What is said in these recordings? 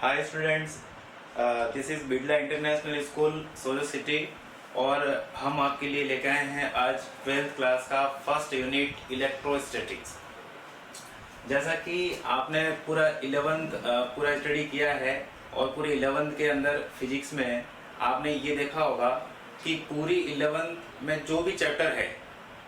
Hi students, this is Birla international school solo city और हम आपके लिए लेकर आए हैं आज 12th क्लास का फर्स्ट यूनिट इलेक्ट्रोस्टैटिक्स। जैसा कि आपने पूरा 11th पूरा स्टडी किया है और पूरे 11th के अंदर फिजिक्स में आपने ये देखा होगा कि पूरी 11th में जो भी चैप्टर है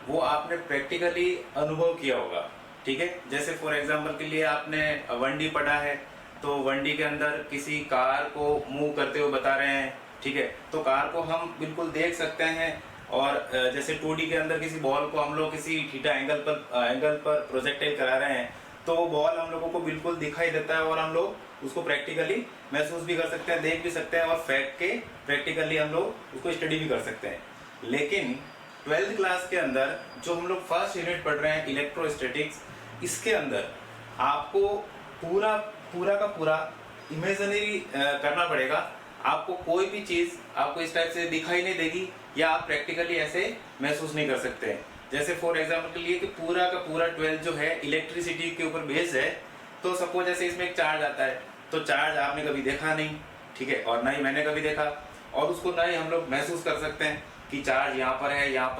वो आपने प्रैक्टिकली अनुभव किया होगा। ठीक है, जैसे फॉर एग्जांपल के लिए आपने 1D पढ़ा है तो 1D के अंदर किसी कार को मूव करते हुए बता रहे हैं। ठीक है, तो कार को हम बिल्कुल देख सकते हैं और जैसे 2D के अंदर किसी बॉल को हम लोग किसी थीटा एंगल पर प्रोजेक्टाइल करा रहे हैं तो वो बॉल हम लोगों को बिल्कुल दिखाई देता है और हम लोग उसको प्रैक्टिकली महसूस भी कर सकते हैं, देख भी सकते हैं और फैक्ट के प्रैक्टिकली हम लोग उसको स्टडी भी कर सकते हैं। लेकिन 12th क्लास के अंदर जो हम लोग फर्स्ट यूनिट पढ़ रहे हैं इलेक्ट्रोस्टैटिक्स, इसके अंदर आपको पूरा का पूरा इमेजिनरी करना पड़ेगा। आपको कोई भी चीज़ आपको इस टाइप से दिखाई नहीं देगी या आप प्रैक्टिकली ऐसे महसूस नहीं कर सकते हैं। जैसे फॉर एग्जांपल के लिए कि पूरा का पूरा 12 जो है इलेक्ट्रिसिटी के ऊपर बेस्ड है, तो सपोज जैसे इसमें एक चार्ज आता है तो चार्ज आपने कभी देखा नहीं, ठीक है, और ना ही मैंने कभी देखा, और उसको ना ही हम लोग महसूस कर सकते हैं कि चार्ज यहाँ पर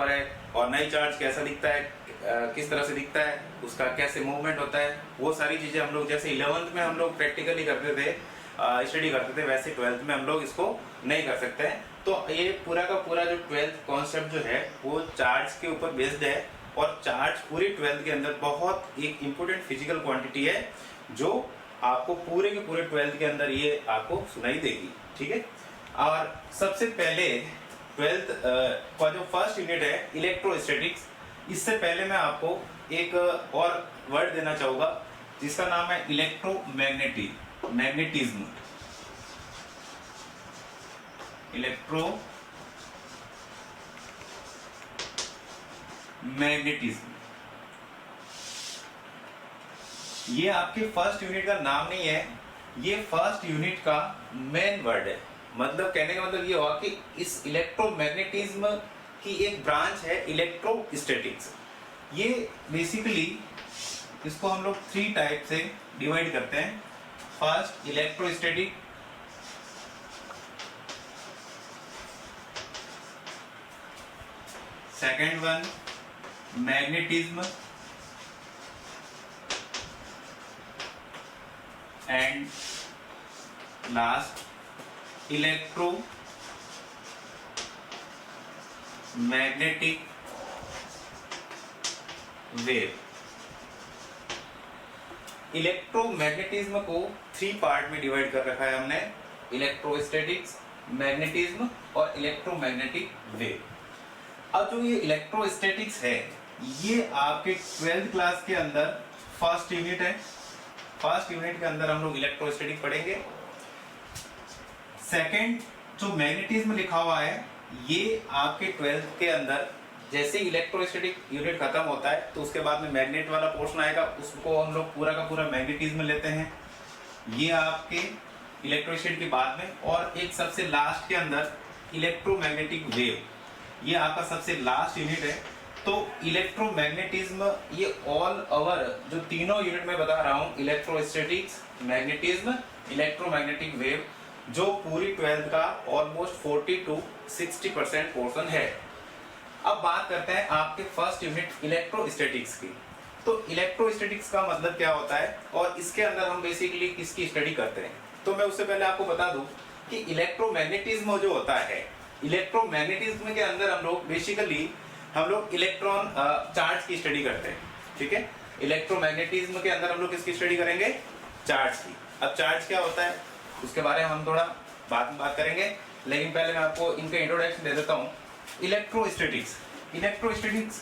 है और नई चार्ज कैसा दिखता है, किस तरह से दिखता है, उसका कैसे मूवमेंट होता है, वो सारी चीज़ें हम लोग जैसे 11th में हम लोग प्रैक्टिकली करते थे, स्टडी करते थे, वैसे 12th में हम लोग इसको नहीं कर सकते हैं। तो ये पूरा का पूरा जो 12th कॉन्सेप्ट जो है वो चार्ज के ऊपर बेस्ड है और चार्ज पूरी 12th के अंदर बहुत एक इम्पोर्टेंट फिजिकल क्वांटिटी है जो आपको पूरे के पूरे 12th के अंदर ये आपको सुनाई देगी। ठीक है, और सबसे पहले 12th का जो फर्स्ट यूनिट है इलेक्ट्रोस्टैटिक्स, इससे पहले मैं आपको एक और वर्ड देना चाहूँगा जिसका नाम है मैग्नेटिज्म। ये आपके फर्स्ट यूनिट का नाम नहीं है, ये फर्स्ट यूनिट का मेन वर्ड है। मतलब कहने का मतलब ये हुआ कि इस इलेक्ट्रोमैग्नेटिज्म की एक ब्रांच है इलेक्ट्रोस्टैटिक्स। ये बेसिकली इसको हम लोग 3 टाइप से डिवाइड करते हैं। First electrostatic, second one magnetism and last electromagnetic wave. Electromagnetism को 3 पार्ट में डिवाइड कर रखा है हमने, इलेक्ट्रोस्टैटिक्स, मैग्नेटिज्म और इलेक्ट्रोमैग्नेटिक वेव। अब जो ये इलेक्ट्रोस्टैटिक्स है ये आपके 12th क्लास के अंदर फर्स्ट यूनिट है। फर्स्ट यूनिट के अंदर हम लोग इलेक्ट्रोस्टैटिक पढ़ेंगे। सेकंड जो मैग्नेटिज्म लिखा हुआ है ये आपके 12th के अंदर जैसे इलेक्ट्रोस्टैटिक यूनिट खत्म होता है तो उसके बाद में मैग्नेट वाला पोर्शन आएगा, उसको हम लोग पूरा का पूरा मैग्नेटिज्म लेते हैं। ये आपके इलेक्ट्रोस्टैटिक के बाद में, और एक सबसे लास्ट के अंदर इलेक्ट्रोमैग्नेटिक वेव, ये आपका सबसे लास्ट यूनिट है। तो इलेक्ट्रोमैग्नेटिज्म ये ऑल ओवर जो तीनों यूनिट में बता रहा हूँ, इलेक्ट्रोस्टैटिक्स, मैग्नेटिज्म, इलेक्ट्रोमैग्नेटिक वेव, जो पूरी 12th का ऑलमोस्ट 40 to 60% पोर्शन है। अब बात करते हैं आपके फर्स्ट यूनिट इलेक्ट्रोस्टैटिक्स की। तो इलेक्ट्रोस्टैटिक्स का मतलब क्या होता है और इसके अंदर हम बेसिकली किसकी स्टडी करते हैं। तो मैं उससे पहले आपको बता दूं कि इलेक्ट्रोमैग्नेटिज्म जो होता है, इलेक्ट्रोमैग्नेटिज्म के अंदर हम लोग इलेक्ट्रॉन चार्ज की स्टडी करते हैं। ठीक है, इलेक्ट्रोमैग्नेटिज्म के अंदर हम लोग किसकी स्टडी करेंगे, चार्ज की। अब चार्ज क्या होता है उसके बारे में हम थोड़ा बाद में बात करेंगे, लेकिन पहले मैं आपको इनका इंट्रोडक्शन दे देता हूँ। इलेक्ट्रोस्टैटिक्स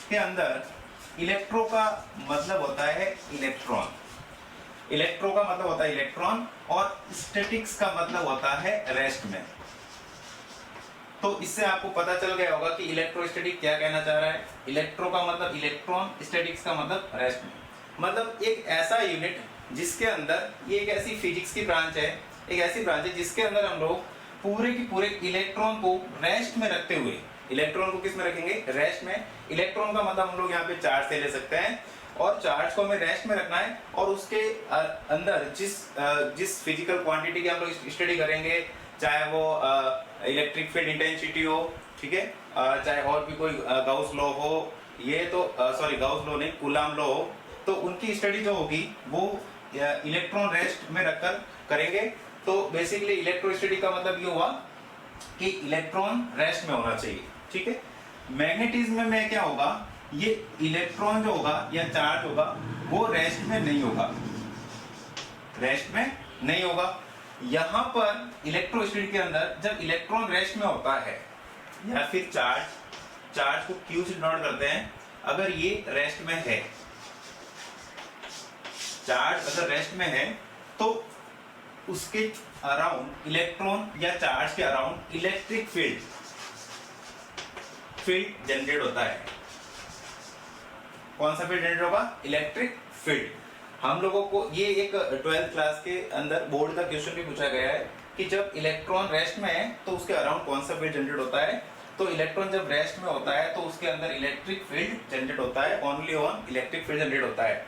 के अंदर इलेक्ट्रो का मतलब होता है इलेक्ट्रॉन, इलेक्ट्रो का मतलब होता है इलेक्ट्रॉन, और स्टैटिक्स का मतलब होता है रेस्ट में। तो इससे आपको पता चल गया होगा कि इलेक्ट्रोस्टैटिक क्या कहना चाह रहा है। इलेक्ट्रो का मतलब इलेक्ट्रॉन, स्टैटिक्स का मतलब रेस्ट में। मतलब एक ऐसा यूनिट जिसके अंदर ये एक ऐसी फिजिक्स की ब्रांच है, एक ऐसी ब्रांच है जिसके अंदर हम लोग पूरे के पूरे इलेक्ट्रॉन को रेस्ट में रखते हुए, इलेक्ट्रॉन को किस में रखेंगे, रेस्ट में। इलेक्ट्रॉन का मतलब हम लोग यहाँ पे चार्ज से ले सकते हैं और चार्ज को हमें रेस्ट में रखना है, और उसके अंदर जिस फिजिकल क्वांटिटी की हम लोग स्टडी करेंगे, चाहे वो इलेक्ट्रिक फील्ड इंटेंसिटी हो, ठीक है, चाहे और भी कोई गाउस लॉ हो, ये तो सॉरी गाउस लॉ नहीं, कूलम्ब लॉ हो, तो उनकी स्टडी जो होगी वो इलेक्ट्रॉन रेस्ट में रखकर करेंगे। तो बेसिकली इलेक्ट्रोस्टैटिक का मतलब ये हुआ कि इलेक्ट्रॉन रेस्ट में होना चाहिए, ठीक है। मैग्नेटिज्म में क्या होगा, ये इलेक्ट्रॉन जो होगा या चार्ज होगा वो रेस्ट में नहीं होगा, रेस्ट में नहीं होगा। यहां पर इलेक्ट्रोस्टैटिक के अंदर जब इलेक्ट्रॉन रेस्ट में होता है या फिर चार्ज को Q से डिनोट करते हैं, अगर ये रेस्ट में है, चार्ज अगर रेस्ट में है तो उसके अराउंड इलेक्ट्रॉन या चार्ज के अराउंड इलेक्ट्रिक फील्ड जनरेट होता है। कौन सा फील्ड जनरेट होगा, इलेक्ट्रिक फील्ड। हम लोगों को ये एक 12th क्लास के अंदर बोर्ड का क्वेश्चन भी पूछा गया है कि जब इलेक्ट्रॉन रेस्ट में है तो उसके अराउंड कौन सा फील्ड जनरेट होता है। तो इलेक्ट्रॉन जब रेस्ट में होता है तो उसके अंदर इलेक्ट्रिक फील्ड जनरेट होता है, only on electric field generate होता है।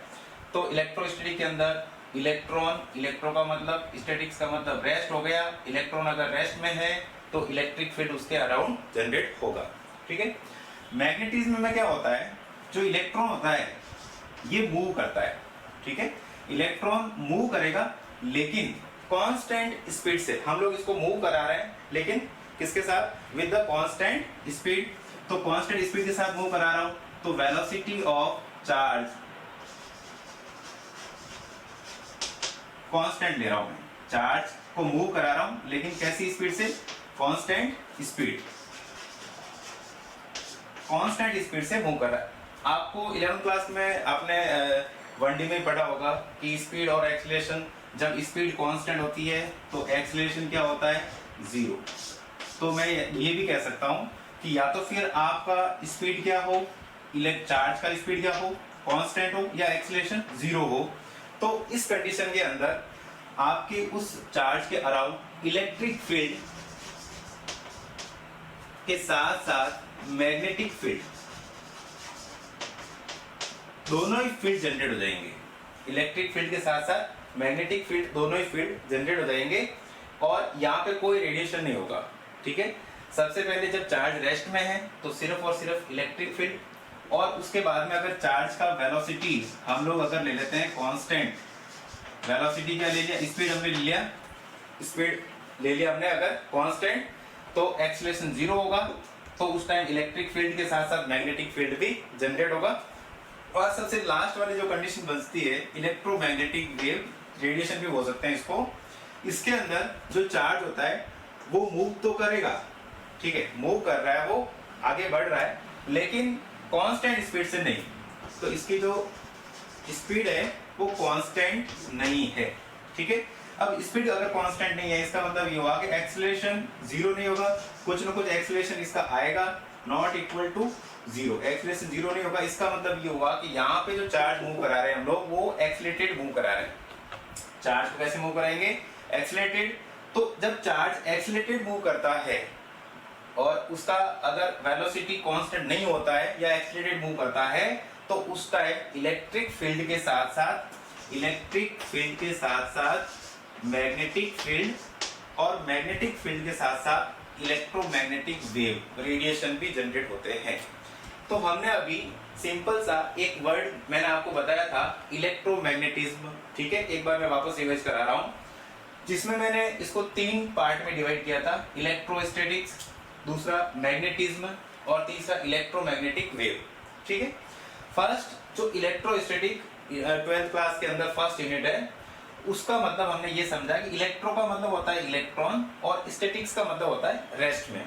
तो इलेक्ट्रोस्टैटिक के अंदर इलेक्ट्रो का मतलब, स्टैटिक्स का मतलब रेस्ट हो गया, इलेक्ट्रॉन अगर रेस्ट में है तो इलेक्ट्रिक फील्ड उसके अराउंड जनरेट होगा, ठीक है। मैग्नेटिज्म में क्या होता है, जो इलेक्ट्रॉन होता है ये मूव करता है, ठीक है, इलेक्ट्रॉन मूव करेगा लेकिन कांस्टेंट स्पीड से। हम लोग इसको मूव करा रहे हैं लेकिन किसके साथ, विद द कांस्टेंट स्पीड। तो कांस्टेंट स्पीड के साथ मूव करा रहा हूं, तो वेलोसिटी ऑफ चार्ज कांस्टेंट ले रहा हूं मैं, चार्ज को मूव करा रहा हूं लेकिन कैसी स्पीड से, कांस्टेंट स्पीड, कांस्टेंट स्पीड से मूव कर रहा है। आपको 11th क्लास में आपने 1D में पढ़ा होगा कि स्पीड और एक्सीलरेशन, जब स्पीड कांस्टेंट होती है तो एक्सीलरेशन क्या होता है, 0। तो मैं ये भी कह सकता हूं कि या तो फिर आपका स्पीड क्या हो, चार्ज का स्पीड क्या हो, कांस्टेंट हो, या एक्सीलरेशन 0 हो। तो इस कंडीशन के अंदर आपके उस चार्ज के अराउंड इलेक्ट्रिक फील्ड के साथ साथ मैग्नेटिक फील्ड, दोनों ही फील्ड जनरेट हो जाएंगे। इलेक्ट्रिक फील्ड के साथ साथ मैग्नेटिक फील्ड, दोनों ही फील्ड जनरेट हो जाएंगे और यहाँ पे कोई रेडिएशन नहीं होगा, ठीक है। सबसे पहले जब चार्ज रेस्ट में है तो सिर्फ और सिर्फ इलेक्ट्रिक फील्ड, और उसके बाद में अगर चार्ज का वेलोसिटी हम लोग अगर ले लेते हैं कांस्टेंट, वेलोसिटी क्या ले लिया, स्पीड हमने ले लिया, स्पीड ले लिया हमने अगर कांस्टेंट, तो एक्सीलरेशन 0 होगा। तो उस टाइम इलेक्ट्रिक फील्ड के साथ साथ मैग्नेटिक फील्ड भी जनरेट होगा। और सबसे लास्ट वाली जो कंडीशन बचती है, इलेक्ट्रोमैग्नेटिक वेव, रेडिएशन भी बोल सकते हैं इसको। इसके अंदर जो चार्ज होता है वो मूव तो करेगा, ठीक है, मूव कर रहा है, वो आगे बढ़ रहा है, लेकिन कांस्टेंट स्पीड से नहीं। तो इसकी जो स्पीड है वो कांस्टेंट नहीं है, ठीक है। अब स्पीड अगर कांस्टेंट नहीं है, इसका मतलब ये हुआ कि एक्सीलरेशन 0 नहीं होगा, कुछ ना कुछ एक्सीलरेशन इसका आएगा, नॉट इक्वल टू 0, एक्सीलरेशन 0 नहीं होगा। इसका मतलब ये हुआ कि यहाँ पे जो चार्ज मूव करा रहे हैं हम लोग, वो एक्सीलरेटेड मूव करा रहे हैं। चार्ज को कैसे मूव कराएंगे, एक्सीलरेटेड। तो जब चार्ज एक्सीलरेटेड मूव करता है और उसका अगर वेलोसिटी कांस्टेंट नहीं होता है या एक्सीलरेटेड मूव करता है, तो उस टाइम इलेक्ट्रिक फील्ड के साथ साथ मैग्नेटिक फील्ड, और मैग्नेटिक फील्ड के साथ साथ इलेक्ट्रोमैग्नेटिक वेव, रेडिएशन भी जनरेट होते हैं। तो हमने अभी सिंपल सा एक वर्ड मैंने आपको बताया था, इलेक्ट्रोमैग्नेटिज्म, ठीक है। एक बार मैं वापस रिवाइज करा रहा हूँ, जिसमें मैंने इसको 3 पार्ट में डिवाइड किया था, इलेक्ट्रोस्टैटिक्स, दूसरा मैग्नेटिज्म और तीसरा इलेक्ट्रोमैग्नेटिक वेव, ठीक है। फर्स्ट जो इलेक्ट्रोस्टैटिक 12th क्लास के अंदर फर्स्ट यूनिट है, उसका मतलब हमने ये समझा कि इलेक्ट्रो का मतलब होता है इलेक्ट्रॉन और स्टैटिक्स का मतलब होता है रेस्ट में।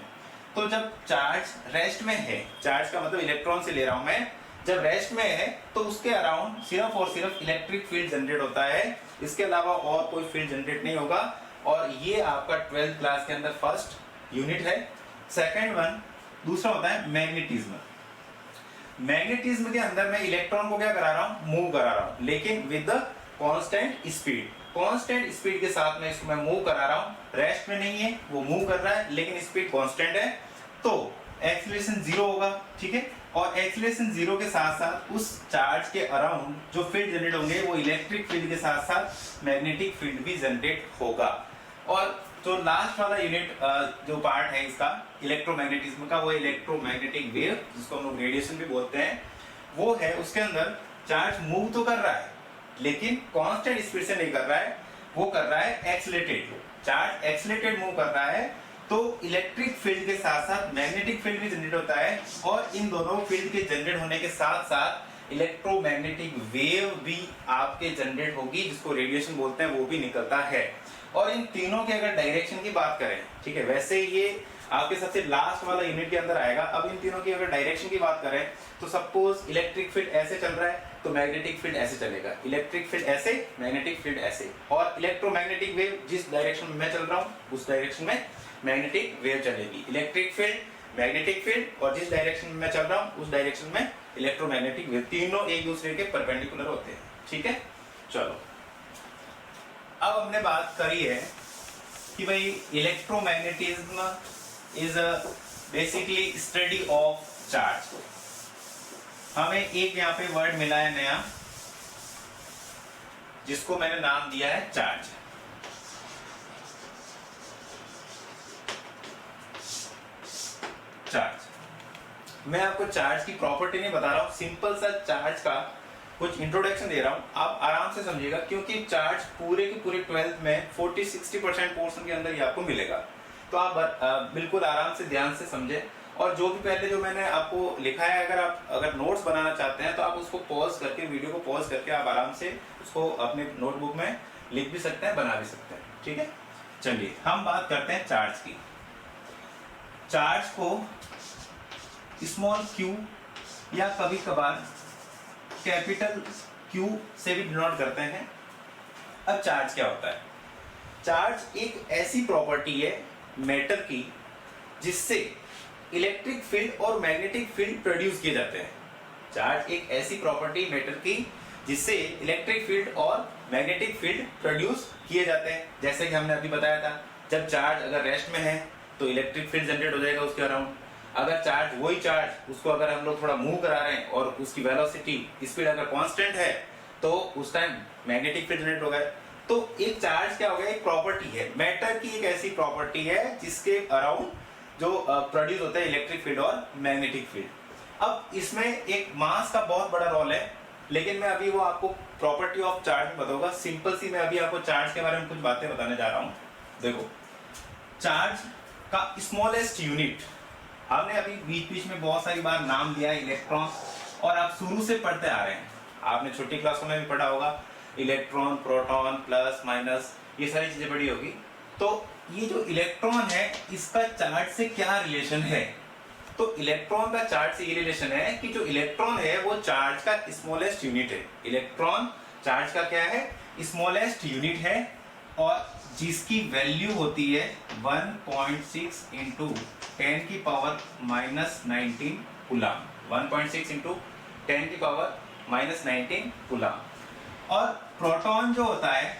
तो जब चार्ज रेस्ट में है, चार्ज का मतलब इलेक्ट्रॉन से ले रहा हूं मैं, जब रेस्ट में है तो उसके अराउंड सिर्फ और सिर्फ इलेक्ट्रिक फील्ड जनरेट होता है, इसके अलावा और कोई फील्ड जनरेट नहीं होगा। और ये आपका 12th क्लास के अंदर फर्स्ट यूनिट है। सेकेंड वन, दूसरा होता है मैग्नेटिज्म। मैग्नेटिज्म के अंदर मैं इलेक्ट्रॉन को क्या करा रहा हूं, मूव करा रहा हूं, लेकिन with the constant speed. Constant speed के साथ में इसको मैं मूव करा रहा हूं, रेस्ट में नहीं है, वो मूव कर रहा है लेकिन स्पीड कांस्टेंट है, तो एक्सीलरेशन 0 होगा, ठीक है। और एक्सीलरेशन 0 के साथ साथ उस चार्ज के अराउंड जो फील्ड जनरेट होंगे वो इलेक्ट्रिक फील्ड के साथ साथ मैग्नेटिक फील्ड भी जनरेट होगा। और जो लास्ट वाला यूनिट जो पार्ट है इसका इलेक्ट्रोमैग्नेटिज्म का, वो इलेक्ट्रोमैग्नेटिक वेव जिसको हम लोग रेडिएशन भी बोलते हैं, वो है उसके अंदर चार्ज मूव तो कर रहा है लेकिन कांस्टेंट स्पीड से नहीं कर रहा है, वो कर रहा है एक्सीलरेटेड। चार्ज एक्सीलरेटेड मूव कर रहा है तो इलेक्ट्रिक फील्ड के साथ साथ मैग्नेटिक फील्ड भी जनरेट होता है और इन दोनों फील्ड के जनरेट होने के साथ साथ इलेक्ट्रोमैग्नेटिक वेव भी आपके जनरेट होगी जिसको रेडिएशन बोलते हैं, वो भी निकलता है। और इन तीनों के अगर डायरेक्शन की बात करें, ठीक है, वैसे ये आपके सबसे लास्ट वाला यूनिट के अंदर आएगा। अब इन तीनों की अगर डायरेक्शन की बात करें तो सपोज इलेक्ट्रिक फील्ड ऐसे चल रहा है तो मैग्नेटिक फील्ड ऐसे चलेगा, इलेक्ट्रिक फील्ड ऐसे, मैग्नेटिक फील्ड ऐसे, और इलेक्ट्रोमैग्नेटिक वेव जिस डायरेक्शन में मैं चल रहा हूँ उस डायरेक्शन में मैग्नेटिक वेव चलेगी। इलेक्ट्रिक फील्ड, मैग्नेटिक फील्ड और जिस डायरेक्शन में मैं चल रहा हूँ उस डायरेक्शन में इलेक्ट्रोमैग्नेटिक वेव, तीनों एक दूसरे के परपेंडिकुलर होते हैं। ठीक है, चलो अब हमने बात करी है कि भाई electromagnetism is basically study of charge. हमें एक यहाँ पे वर्ड मिला है नया जिसको मैंने नाम दिया है चार्ज। चार्ज मैं आपको चार्ज की प्रॉपर्टी नहीं बता रहा हूं, सिंपल सा चार्ज का कुछ इंट्रोडक्शन दे रहा हूं, आप आराम से समझिएगा क्योंकि चार्ज पूरे के पूरे 12th में 40-60% पोर्शन के अंदर ही आपको मिलेगा। तो आप बिल्कुल आराम से ध्यान से समझे। और जो भी पहले जो मैंने आपको लिखा है, अगर नोट्स बनाना चाहते हैं तो आप उसको पॉज करके, वीडियो को पॉज करके आप आराम से उसको अपने नोटबुक में लिख भी सकते हैं, बना भी सकते हैं। ठीक है, चलिए हम बात करते हैं चार्ज की। चार्ज को स्मॉल क्यू या कभी कभार कैपिटल क्यू से भी डिनोट करते हैं। अब चार्ज क्या होता है? चार्ज एक ऐसी प्रॉपर्टी है मैटर की जिससे इलेक्ट्रिक फील्ड और मैग्नेटिक फील्ड प्रोड्यूस किए जाते हैं। चार्ज एक ऐसी प्रॉपर्टी मैटर की जिससे इलेक्ट्रिक फील्ड और मैग्नेटिक फील्ड प्रोड्यूस किए जाते हैं। जैसे कि हमने अभी बताया था, जब चार्ज अगर रेस्ट में है तो इलेक्ट्रिक फील्ड जनरेट हो जाएगा उसके अराउंड। अगर चार्ज, वही चार्ज, उसको अगर हम लोग थोड़ा मूव करा रहे हैं और उसकी वेलोसिटी, स्पीड अगर कांस्टेंट है तो उस टाइम मैग्नेटिक फील्ड जनरेट होगा। तो एक चार्ज क्या हो गया, एक प्रॉपर्टी है, मैटर की एक ऐसी प्रॉपर्टी है जिसके अराउंड जो प्रोड्यूस होता है इलेक्ट्रिक फील्ड और मैग्नेटिक फील्ड। अब इसमें एक मास का बहुत बड़ा रोल है, लेकिन मैं अभी वो आपको प्रॉपर्टी ऑफ चार्ज में बताऊंगा। सिंपल सी मैं अभी आपको चार्ज के बारे में कुछ बातें बताने जा रहा हूं। देखो, चार्ज का स्मॉलेस्ट यूनिट, हमने अभी बीच बीच में बहुत सारी बार नाम दिया है इलेक्ट्रॉन, और आप शुरू से पढ़ते आ रहे हैं, आपने छोटी क्लासों में भी पढ़ा होगा इलेक्ट्रॉन, प्रोटॉन, प्लस माइनस, ये सारी चीजें पढ़ी होगी। तो ये जो इलेक्ट्रॉन है इसका चार्ज से क्या रिलेशन है? तो इलेक्ट्रॉन का चार्ज से ये रिलेशन है कि जो इलेक्ट्रॉन है वो चार्ज का स्मॉलेस्ट यूनिट है। इलेक्ट्रॉन चार्ज का क्या है? स्मॉलेस्ट यूनिट है, और जिसकी वैल्यू होती है 1.6 इंटू 10 की पावर माइनस 19 कूलम। 1.6 इंटू 10 की पावर माइनस 19 कूलम। और प्रोटॉन जो होता है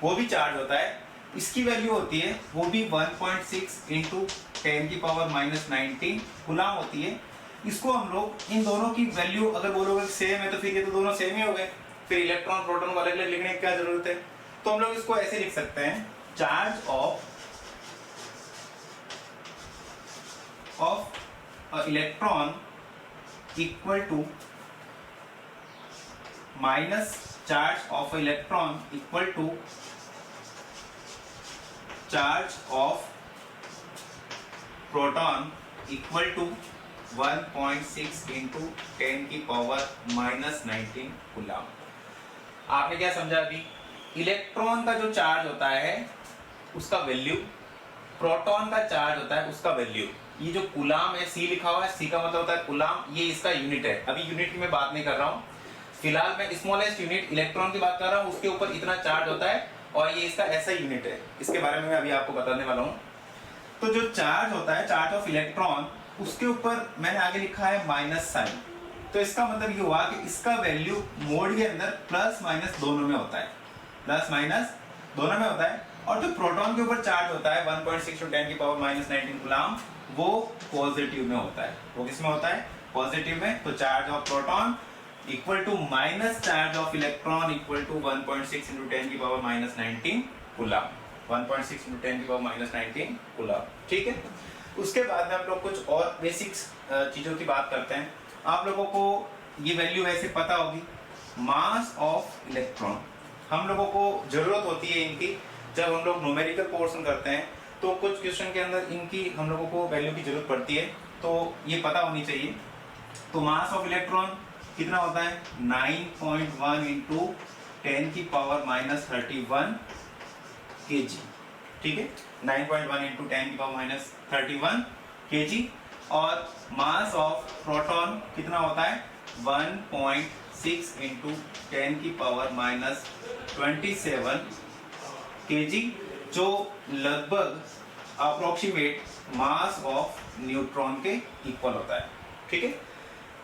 वो भी चार्ज होता है, इसकी वैल्यू होती है वो भी 1.6 इंटू 10 की पावर माइनस 19 कूलम होती है। इसको हम लोग, इन दोनों की वैल्यू अगर बोलोगे सेम है तो फिर ये तो दोनों सेम ही हो गए, फिर इलेक्ट्रॉन प्रोटॉन को अलग अलग लिखने की क्या जरूरत है? तो हम लोग इसको ऐसे लिख सकते हैं, charge of electron equal to minus charge of electron equal to charge of proton equal to 1.6 into 10 की पावर माइनस 19 कूलम। आपने क्या समझा अभी? इलेक्ट्रॉन का जो चार्ज होता है उसका वैल्यू, प्रोटॉन का चार्ज होता है उसका वैल्यू। ये जो कूलम है, सी लिखा हुआ है, सी का मतलब होता है कूलम, ये इसका यूनिट है। अभी यूनिट की मैं बात नहीं कर रहा हूँ, फिलहाल मैं स्मॉलेस्ट यूनिट इलेक्ट्रॉन की बात कर रहा हूँ, उसके ऊपर इतना चार्ज होता है और ये इसका ऐसा यूनिट है। इसके बारे में मैं अभी आपको बताने वाला हूँ। तो जो चार्ज होता है, चार्ज ऑफ इलेक्ट्रॉन, उसके ऊपर मैंने आगे लिखा है माइनस साइन। तो इसका मतलब ये हुआ कि इसका वैल्यू मोड के अंदर प्लस माइनस दोनों में होता है, प्लस माइनस दोनों में होता है। और जो प्रोटॉन के ऊपर चार्ज होता है 1.6 10 की पावर माइनस 19 कूलम, वो पॉजिटिव में होता है। वो किस में होता है? पॉजिटिव में, तो charge of proton equal to minus charge of electron equal to 1.6 into 10 की पावर माइनस 19 कूलम। 1.6 इंटू 10 की पावर माइनस 19 कूलम। ठीक है, उसके बाद में हम लोग कुछ और बेसिक्स चीज़ों की बात करते हैं। आप लोगों को ये वैल्यू वैसे पता होगी, मास ऑफ इलेक्ट्रॉन। हम लोगों को ज़रूरत होती है इनकी जब हम लोग न्यूमेरिकल पोर्शन करते हैं, तो कुछ क्वेश्चन के अंदर इनकी हम लोगों को वैल्यू की जरूरत पड़ती है, तो ये पता होनी चाहिए। तो मास ऑफ इलेक्ट्रॉन कितना होता है, 9.1 इंटू 10 की पावर माइनस 31 kg। ठीक है, 9.1 इंटू 10 की पावर माइनस 31 kg। और मास ऑफ प्रोटॉन कितना होता है, 1.6 इंटू 10 की पावर माइनस 27 kg, जो लगभग अप्रोक्सीमेट मास ऑफ न्यूट्रॉन के इक्वल होता है। ठीक है,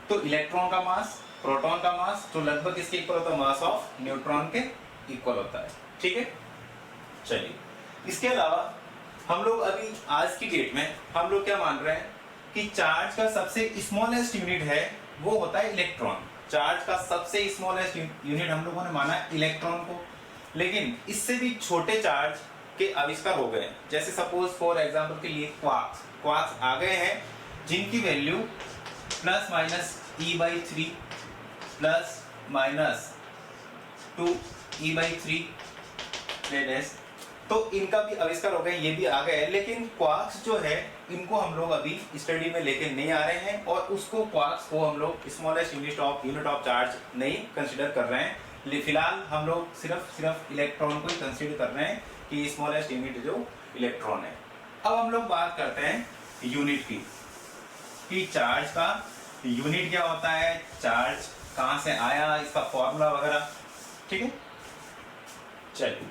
तो इलेक्ट्रॉन का मास, प्रोटॉन का मास जो लगभग इसके इक्वल होता है, मास ऑफ न्यूट्रॉन के इक्वल होता है। ठीक है, चलिए इसके अलावा हम लोग अभी आज की डेट में हम लोग क्या मान रहे हैं कि चार्ज का सबसे स्मॉलेस्ट यूनिट है वो होता है इलेक्ट्रॉन। चार्ज का सबसे स्मॉलेस्ट यूनिट हम लोगों ने माना इलेक्ट्रॉन को, लेकिन इससे भी छोटे चार्ज के आविष्कार हो गए। जैसे सपोज फॉर एग्जांपल के लिए क्वार्क्स आ गए हैं, जिनकी value plus minus e/3 plus minus 2e/3 radius, तो इनका भी आविष्कार हो गए, ये भी आ गए। लेकिन क्वार्क्स जो है इनको हम लोग अभी स्टडी में लेके नहीं आ रहे हैं, और उसको क्वार्क्स को हम लोग स्मॉलेस्ट यूनिट ऑफ चार्ज नहीं कंसिडर कर रहे हैं। फिलहाल हम लोग सिर्फ इलेक्ट्रॉन को ही कंसिडर कर रहे हैं कि स्मॉलेस्ट यूनिट जो इलेक्ट्रॉन है। अब हम लोग बात करते हैं यूनिट की, कि चार्ज का यूनिट क्या होता है, चार्ज कहाँ से आया, इसका फॉर्मूला वगैरह। ठीक है, चलिए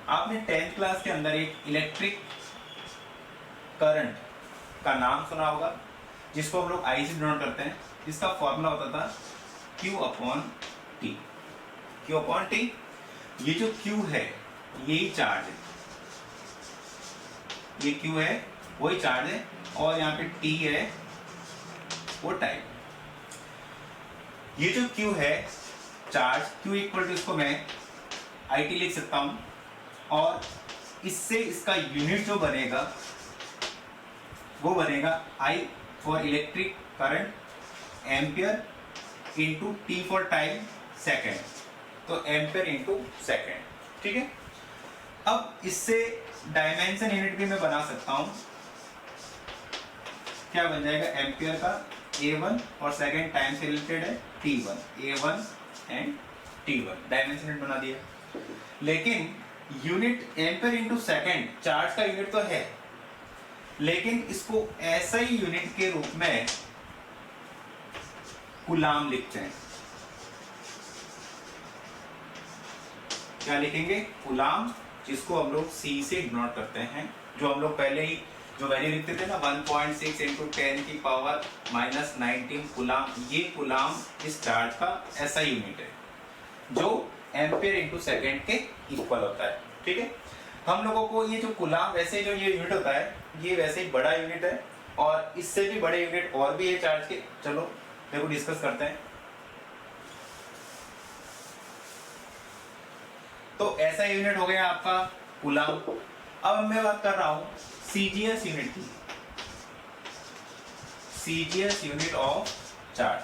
आपने 10th क्लास के अंदर एक इलेक्ट्रिक करंट का नाम सुना होगा, जिसको हम लोग आई से डिनोट करते हैं, जिसका फॉर्मूला होता था Q/T। Q/T, ये जो Q है यही चार्ज है, ये Q है वही चार्ज है, और यहाँ पे T है वो टाइम। ये जो Q है चार्ज, Q इक्वल टू, इसको मैं IT लिख सकता हूं, और इससे इसका यूनिट जो बनेगा वो बनेगा I for electric current ampere into T for time second, तो एम्पियर इंटू सेकेंड। ठीक है, अब इससे डायमेंशन यूनिट भी मैं बना सकता हूं, क्या बन जाएगा, एम्पियर का A1 और सेकेंड टाइम से रिलेटेड है T1, A1 and T1, dimension unit बना दिया। लेकिन unit ampere into second charge का यूनिट तो है, लेकिन इसको ऐसा ही यूनिट के रूप में कूलाम लिखते हैं। क्या लिखेंगे, कूलाम, जिसको हम लोग C से डिनोट करते हैं, जो हम लोग पहले ही जो वैल्यू लिखते थे ना 1.6 इंटू 10 की पावर माइनस 19 कूलाम, ये कूलाम इस चार्ज का ऐसा यूनिट है जो एम्पियर इंटू सेकेंड के इक्वल होता है। ठीक है, हम लोगों को ये जो कूलाम, वैसे जो ये यूनिट होता है ये वैसे ही बड़ा यूनिट है, और इससे भी बड़े यूनिट और भी है चार्ज के, चलो देखो डिस्कस करते हैं। तो ऐसा यूनिट हो गया आपका कूलाम। अब मैं बात कर रहा हूं CGS यूनिट की, CGS यूनिट ऑफ चार्ज।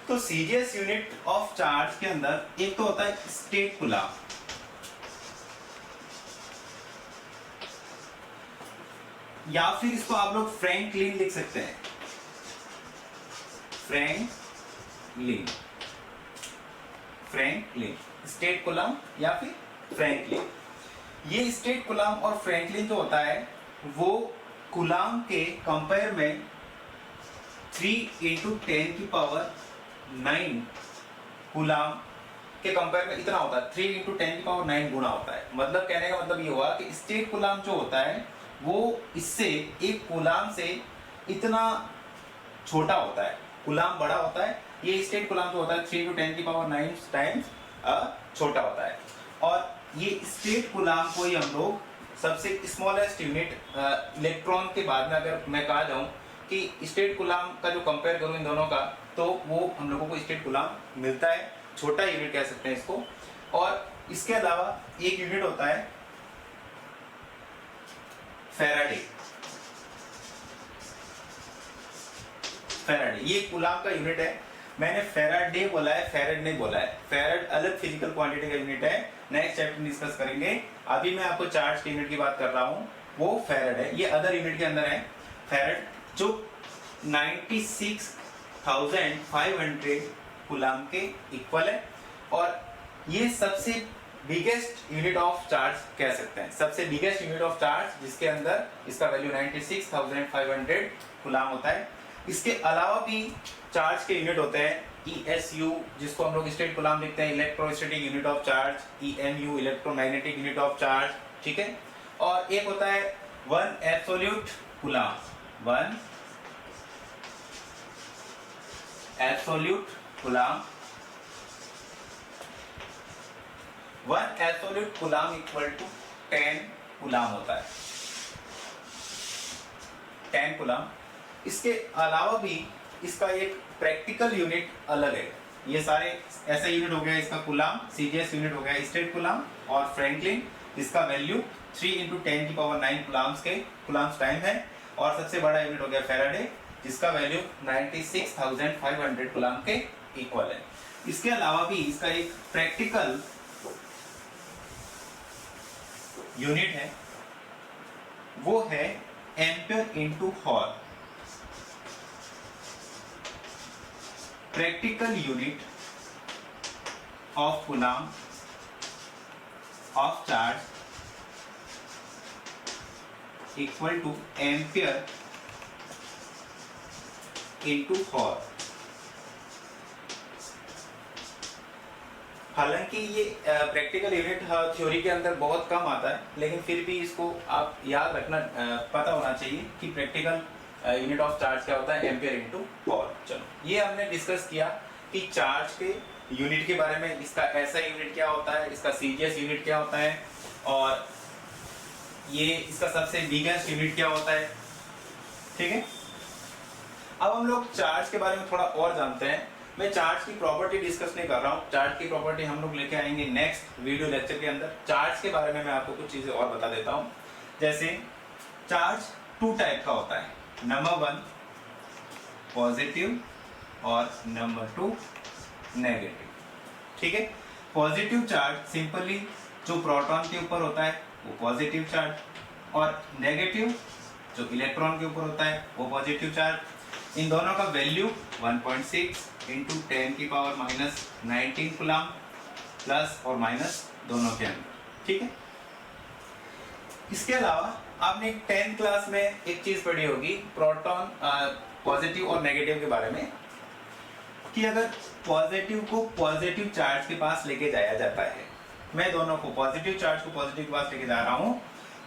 तो CGS यूनिट ऑफ चार्ज के अंदर एक तो होता है स्टेट कूलाम, या फिर इसको आप लोग फ्रैंकलिन लिख सकते हैं, फ्रैंकलिन स्टेट कूलाम या फिर फ्रैंकलिन। ये स्टेट कूलाम और फ्रैंकलिन जो होता है वो कूलाम के कंपेयर में 3 इंटू 10 की पावर 9 कूलाम के कंपेयर में इतना होता है, 3 इंटू 10 की पावर 9 गुना होता है। मतलब कहने का मतलब ये हुआ कि स्टेट कूलाम जो होता है वो इससे एक कूलाम से इतना छोटा होता है, कूलाम बड़ा होता है, ये स्टेट कूलाम जो होता है 3 इंटू 10 की पावर 9 टाइम्स छोटा होता है। और ये स्टेट कूलाम को ही हम लोग सबसे स्मॉलेस्ट यूनिट इलेक्ट्रॉन के बाद में अगर मैं कहा जाऊं कि स्टेट कूलाम का जो कंपेयर करूं इन दोनों का, तो वो हम लोगों को स्टेट कूलाम मिलता है, छोटा यूनिट कह सकते हैं इसको। और इसके अलावा एक यूनिट होता है फैराडे। फैराडे ये कूलाम का यूनिट है। मैंने फैराडे बोला है, फैराड नहीं बोला है। फैराड अलग फिजिकल क्वांटिटी का यूनिट है, नेक्स्ट चैप्टर में डिस्कस करेंगे। अभी मैं आपको चार्ज के यूनिट की बात कर रहा हूं, वो फैराड है। ये अदर यूनिट के अंदर है फैराड, जो 96,500 कूलाम के इक्वल है। और ये सबसे बिगेस्ट यूनिट ऑफ चार्ज कह सकते हैं, सबसे बिगेस्ट यूनिट ऑफ चार्ज, जिसके अंदर इसका वैल्यू 96,500 कूलाम होता है। इसके अलावा भी चार्ज के यूनिट होते हैं ESU, जिसको हम लोग स्टेट कूलाम लिखते हैं, electrostatic unit of charge, EMU electromagnetic unit of charge, ठीक है। और एक होता है 1 absolute coulomb, 1 absolute coulomb, 1 absolute coulomb equal to 10 coulomb होता है, 10 कूलाम। इसके अलावा भी इसका एक प्रैक्टिकल यूनिट अलग है। ये सारे ऐसा यूनिट हो गया इसका कूलाम, CGS यूनिट हो गया स्टेट कूलाम और फ्रैंकलिन, जिसका वैल्यू 3 × 10⁹ कूलाम्स के कूलाम्स टाइम है। और सबसे बड़ा यूनिट हो गया फैराडे, जिसका वैल्यू 96,500 कूलाम के इक्वल है। इसके अलावा भी इसका एक प्रैक्टिकल यूनिट है, वो है ampere into hall. Practical unit of coulomb of charge equal two ampere into hall. हालांकि ये प्रैक्टिकल यूनिट थ्योरी के अंदर बहुत कम आता है, लेकिन फिर भी इसको आप याद रखना, पता होना चाहिए कि प्रैक्टिकल यूनिट ऑफ चार्ज क्या होता है, एम्पियर इनटू हॉल। चलो ये हमने डिस्कस किया कि चार्ज के यूनिट के बारे में, इसका ऐसा यूनिट क्या होता है, इसका CGS यूनिट क्या होता है, और ये इसका सबसे बिगेस्ट यूनिट क्या होता है, ठीक है। अब हम लोग चार्ज के बारे में थोड़ा और जानते हैं। मैं चार्ज की प्रॉपर्टी डिस्कस नहीं कर रहा हूँ, चार्ज की प्रॉपर्टी हम लोग लेके आएंगे नेक्स्ट वीडियो लेक्चर के अंदर। चार्ज के बारे में मैं आपको कुछ चीजें और बता देता हूँ। जैसे चार्ज 2 टाइप का होता है, नंबर 1 पॉजिटिव और नंबर 2 नेगेटिव, ठीक है। पॉजिटिव चार्ज सिंपली जो प्रोटॉन के ऊपर होता है वो पॉजिटिव चार्ज, और नेगेटिव जो इलेक्ट्रॉन के ऊपर होता है वो पॉजिटिव चार्ज। इन दोनों का वैल्यू 1.6 × 10⁻⁹ कूलाम, प्लस और माइनस दोनों के अंदर, ठीक है। इसके अलावा आपने 10th क्लास में एक चीज पढ़ी होगी प्रोटॉन, पॉजिटिव और नेगेटिव के बारे में, कि अगर पॉजिटिव को पॉजिटिव चार्ज के पास लेके जाया जाता है, मैं दोनों को पॉजिटिव चार्ज को पॉजिटिव के पास लेके जा रहा हूं,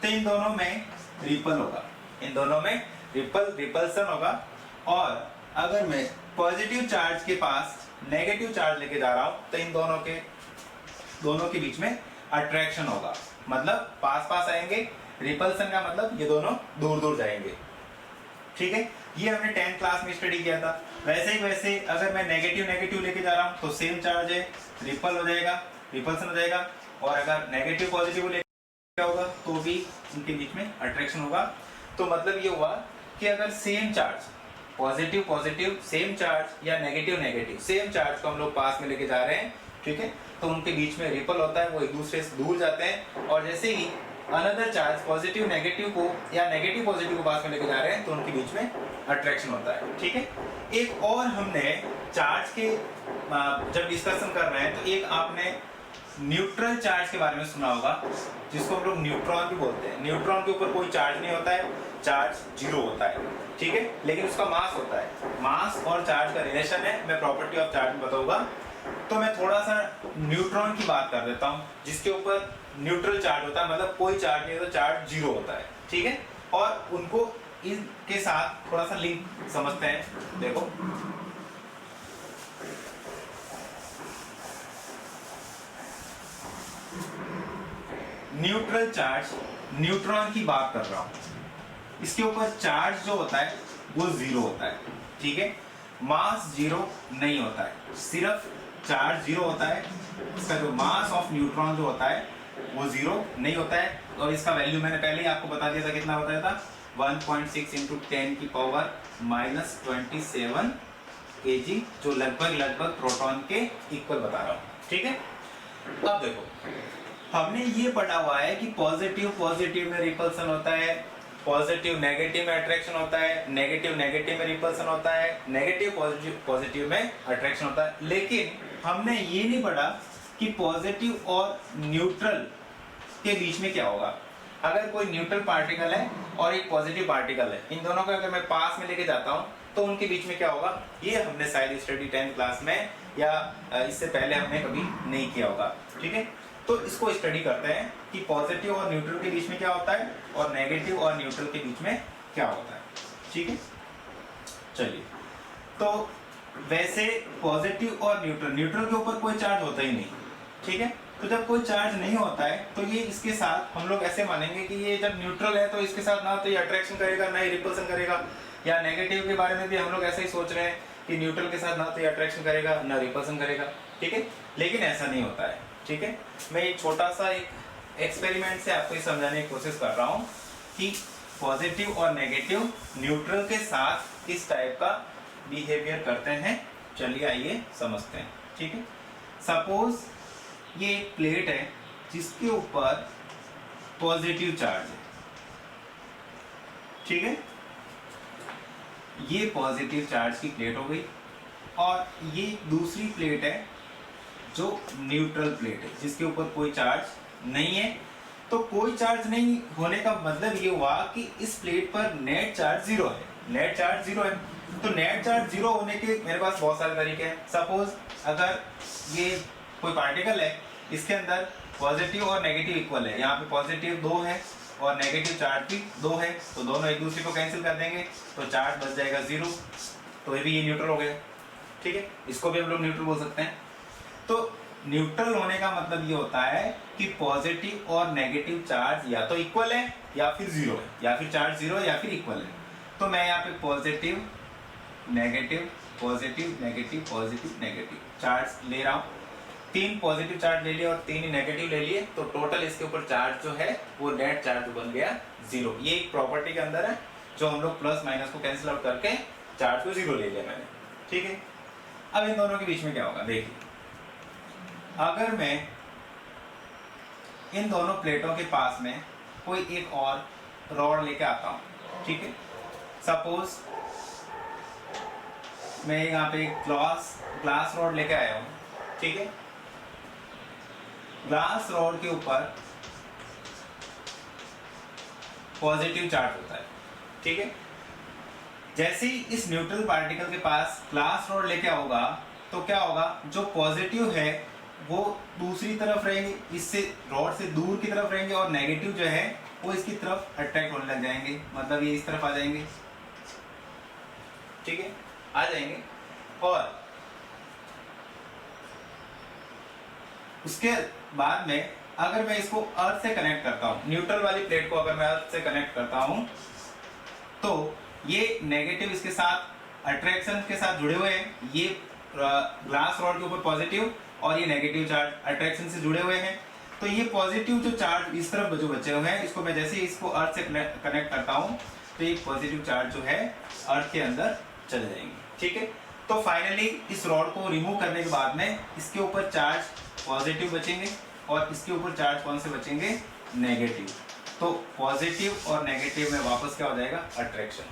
तो इन दोनों में रिपल होगा, इन दोनों में रिपल्सन होगा। और अगर मैं पॉजिटिव चार्ज के पास नेगेटिव चार्ज लेके जा रहा हूं, तो इन दोनों के बीच में अट्रैक्शन होगा, मतलब पास पास आएंगे। रिपल्सन का मतलब ये दोनों दूर दूर जाएंगे, ठीक है। ये हमने 10th क्लास में स्टडी किया था। वैसे ही वैसे अगर मैं नेगेटिव लेके जा रहा हूँ, तो सेम चार्ज है, रिपल हो जाएगा, रिपल्सन हो जाएगा। और अगर नेगेटिव पॉजिटिव लेके होगा तो भी उनके बीच में अट्रैक्शन होगा। तो मतलब ये हुआ कि अगर same charge positive same charge, या नेगेटिव सेम चार्ज को हम लोग पास में लेके जा रहे हैं, ठीक है, तो उनके बीच में रिपल होता है, वो एक दूसरे से दूर जाते हैं। और जैसे ही अनदर चार्ज पॉजिटिव नेगेटिव को या नेगेटिव पॉजिटिव को पास में लेके जा रहे हैं, तो उनके बीच में अट्रैक्शन होता है, ठीक है। एक और हमने चार्ज के जब डिस्कशन कर रहे हैं, तो एक आपने न्यूट्रल चार्ज के बारे में सुना होगा, जिसको हम लोग न्यूट्रॉन भी बोलते हैं। न्यूट्रॉन के ऊपर कोई चार्ज नहीं होता है, चार्ज 0 होता है, ठीक है, लेकिन उसका मास होता है। मास और चार्ज का रिलेशन है, मैं प्रॉपर्टी ऑफ चार्ज में बताऊंगा। तो मैं थोड़ा सा न्यूट्रॉन की बात कर देता हूँ, जिसके ऊपर न्यूट्रल चार्ज होता है, मतलब कोई चार्ज नहीं होता, चार्ज 0 होता है, ठीक है। और उनको इनके साथ थोड़ा सा लिंक समझते हैं। देखो न्यूट्रल चार्ज, न्यूट्रॉन की बात कर रहा हूं, इसके ऊपर चार्ज जो होता है वो जीरो होता है, ठीक है। मास जीरो नहीं होता है, सिर्फ चार्ज जीरो होता है। इसका जो मास ऑफ न्यूट्रॉन जो होता है वो जीरो नहीं होता है, और इसका वैल्यू मैंने पहले ही आपको बता दिया था, कितना बताया था, 1.6 इंटू 10 की पावर -27 kg, जो लगभग प्रोटॉन के इक्वल बता रहा हूँ, ठीक है। अब देखो, हमने ये पढ़ा हुआ है कि पॉजिटिव में रिपल्सन होता है, पॉजिटिव नेगेटिव में अट्रैक्शन होता है, नेगेटिव में रिपल्सन होता है, नेगेटिव पॉजिटिव में अट्रैक्शन होता है। लेकिन हमने ये नहीं पढ़ा कि पॉजिटिव और न्यूट्रल के बीच में क्या होगा। अगर कोई न्यूट्रल पार्टिकल है और एक पॉजिटिव पार्टिकल है, इन दोनों को अगर मैं पास में लेके जाता हूँ तो उनके बीच में क्या होगा, ये हमने शायद स्टडी 10th क्लास में या इससे पहले हमने कभी नहीं किया होगा, ठीक है। तो इसको स्टडी करते हैं कि पॉजिटिव और न्यूट्रल के बीच में क्या होता है और नेगेटिव और न्यूट्रल के बीच में क्या होता है, ठीक है। चलिए, तो वैसे पॉजिटिव और न्यूट्रल के ऊपर कोई चार्ज होता ही नहीं, ठीक है। तो जब कोई चार्ज नहीं होता है तो ये इसके साथ हम लोग ऐसे मानेंगे कि ये जब न्यूट्रल है तो इसके साथ ना तो ये अट्रैक्शन करेगा ना ही रिपल्सन करेगा, या नेगेटिव के बारे में भी हम लोग ऐसे ही सोच रहे हैं कि न्यूट्रल के साथ ना तो ये अट्रैक्शन करेगा ना रिपल्सन करेगा, ठीक है। लेकिन ऐसा नहीं होता है, ठीक है। मैं एक छोटा सा एक एक्सपेरिमेंट से आपको ये समझाने की कोशिश कर रहा हूँ कि पॉजिटिव और नेगेटिव न्यूट्रल के साथ किस टाइप का बिहेवियर करते हैं। चलिए आइए समझते हैं, ठीक है। सपोज ये एक प्लेट है जिसके ऊपर पॉजिटिव चार्ज है, ठीक है। ये पॉजिटिव चार्ज की प्लेट हो गई, और ये दूसरी प्लेट है जो न्यूट्रल प्लेट है जिसके ऊपर कोई चार्ज नहीं है। तो कोई चार्ज नहीं होने का मतलब ये हुआ कि इस प्लेट पर नेट चार्ज जीरो है, नेट चार्ज जीरो है। तो नेट चार्ज जीरो होने के मेरे पास बहुत सारे तरीके हैं। सपोज अगर ये कोई पार्टिकल है, इसके अंदर पॉजिटिव और नेगेटिव इक्वल है, यहाँ पे पॉजिटिव 2 है और नेगेटिव चार्ज भी 2 है, तो दोनों एक दूसरे को कैंसिल कर देंगे तो चार्ज बच जाएगा 0, तो ये भी ये न्यूट्रल हो गया, ठीक है। इसको भी हम लोग न्यूट्रल बोल सकते हैं। तो न्यूट्रल होने का मतलब ये होता है कि पॉजिटिव और नेगेटिव चार्ज या तो इक्वल है या फिर 0 है, या फिर चार्ज 0 है या फिर इक्वल है। तो मैं यहाँ पे positive negative positive negative charge ले रहा हूँ। 3 पॉजिटिव चार्ज ले लिए और 3 नेगेटिव ले लिए, तो टोटल इसके ऊपर चार्ज जो है वो नेट चार्ज बन गया 0। ये एक प्रॉपर्टी के अंदर है जो हम लोग प्लस माइनस को कैंसिल आउट करके चार्ज को 0 ले लिया मैंने, ठीक है। अब इन दोनों के बीच में क्या होगा, देखिए, अगर मैं इन दोनों प्लेटों के पास में कोई एक और रॉड लेके आता हूँ, ठीक है। सपोज मैं यहाँ पे ग्लास रॉड लेके आया हूँ, ठीक है। ग्लास रॉड के ऊपर पॉजिटिव चार्ज होता है, ठीक है। जैसे ही इस न्यूट्रल पार्टिकल के पास ग्लास रॉड लेके आओगा तो क्या होगा, जो पॉजिटिव है वो दूसरी तरफ रहेंगे, इससे रॉड से दूर की तरफ रहेंगे, और नेगेटिव जो है वो इसकी तरफ अट्रैक्ट होने लग जाएंगे, मतलब ये इस तरफ आ जाएंगे, ठीक है, आ जाएंगे। और उसके बाद में अगर मैं इसको अर्थ से कनेक्ट करता हूँ, न्यूट्रल वाली प्लेट को अगर मैं अर्थ से कनेक्ट करता हूँ, तो ये नेगेटिव इसके साथ अट्रैक्शन के साथ जुड़े हुए हैं, ये ग्लास रॉड के ऊपर पॉजिटिव और ये नेगेटिव चार्ज अट्रैक्शन से जुड़े हुए हैं। तो ये पॉजिटिव जो चार्ज इस तरफ जो बचे हुए हैं, इसको मैं जैसे ही इसको अर्थ से कनेक्ट करता हूँ तो ये पॉजिटिव चार्ज जो है अर्थ के अंदर चले जाएंगे, ठीक है। तो फाइनली इस रॉड को रिमूव करने के बाद में इसके ऊपर चार्ज पॉजिटिव बचेंगे और इसके ऊपर चार्ज कौन से बचेंगे, नेगेटिव। तो पॉजिटिव और नेगेटिव में वापस क्या हो जाएगा, अट्रैक्शन।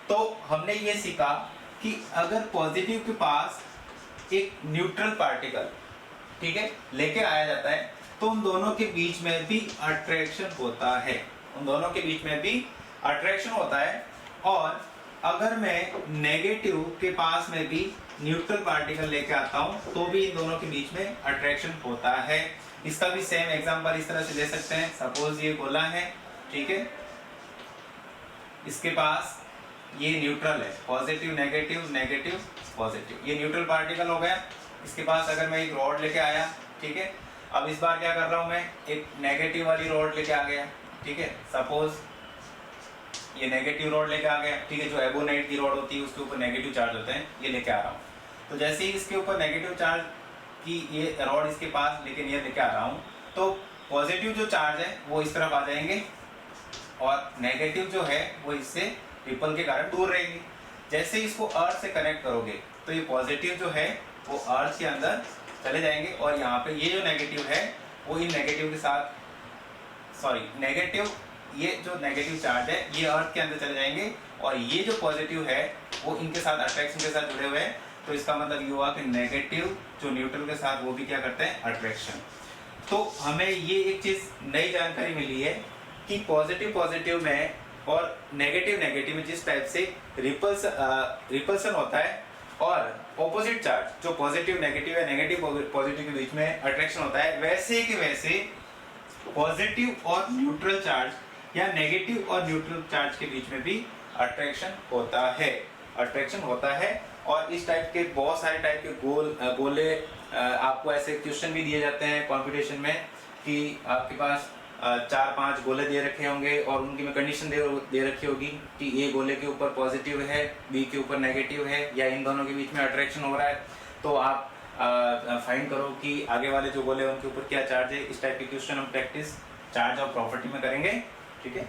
तो हमने ये सीखा कि अगर पॉजिटिव के पास एक न्यूट्रल पार्टिकल, ठीक है, लेके आया जाता है तो उन दोनों के बीच में भी अट्रैक्शन होता है, उन दोनों के बीच में भी अट्रैक्शन होता है। और अगर मैं नेगेटिव के पास में भी न्यूट्रल पार्टिकल लेके आता हूं तो भी इन दोनों के बीच में अट्रैक्शन होता है। इसका भी सेम एग्जांपल इस तरह से ले सकते हैं। सपोज ये गोला है, ठीक है, इसके पास ये न्यूट्रल है, पॉजिटिव नेगेटिव पॉजिटिव, ये न्यूट्रल पार्टिकल हो गया। इसके पास अगर मैं एक रॉड लेके आया, ठीक है, अब इस बार क्या कर रहा हूं मैं, एक नेगेटिव वाली रॉड लेके आ गया, ठीक है। सपोज ये नेगेटिव रॉड लेके आ गया, ठीक है। जो एबोनाइट की रॉड होती है उसके ऊपर नेगेटिव चार्ज होते हैं, ये लेके आ रहा हूँ। तो जैसे ही इसके ऊपर नेगेटिव चार्ज की ये रॉड इसके पास, लेकिन ये लेके आ रहा हूँ, तो पॉजिटिव जो चार्ज है वो इस तरफ आ जाएंगे और नेगेटिव जो है वो इससे रिपल के कारण दूर रहेंगे। जैसे ही इसको अर्थ से कनेक्ट करोगे तो ये पॉजिटिव जो है वो अर्थ के अंदर चले जाएंगे और यहाँ पे ये जो नेगेटिव है वो इन नेगेटिव के साथ, सॉरी नेगेटिव, ये जो नेगेटिव चार्ज है ये अर्थ के अंदर चले जाएंगे और ये जो पॉजिटिव है वो इनके साथ अट्रैक्शन के साथ जुड़े हुए हैं। तो इसका मतलब ये हुआ कि नेगेटिव जो न्यूट्रल के साथ वो भी क्या करते हैं, अट्रैक्शन। तो हमें ये एक चीज नई जानकारी मिली है कि पॉजिटिव पॉजिटिव में और नेगेटिव नेगेटिव में जिस टाइप से रिपल्सन होता है और ऑपोजिट चार्ज जो पॉजिटिव नेगेटिव या नेगेटिव पॉजिटिव के बीच में अट्रैक्शन होता है, वैसे कि वैसे पॉजिटिव और न्यूट्रल चार्ज या नेगेटिव और न्यूट्रल चार्ज के बीच में भी अट्रैक्शन होता है, अट्रैक्शन होता है। और इस टाइप के बहुत सारे टाइप के गोले आपको ऐसे क्वेश्चन भी दिए जाते हैं कंपटीशन में कि आपके पास 4-5 गोले दे रखे होंगे और उनकी में कंडीशन दे रखी होगी कि ए गोले के ऊपर पॉजिटिव है, बी के ऊपर नेगेटिव है या इन दोनों के बीच में अट्रैक्शन हो रहा है। तो आप फाइंड करो कि आगे वाले जो गोले हैं उनके ऊपर क्या चार्ज है। इस टाइप के क्वेश्चन हम प्रैक्टिस चार्ज और प्रॉपर्टी में करेंगे, ठीक है।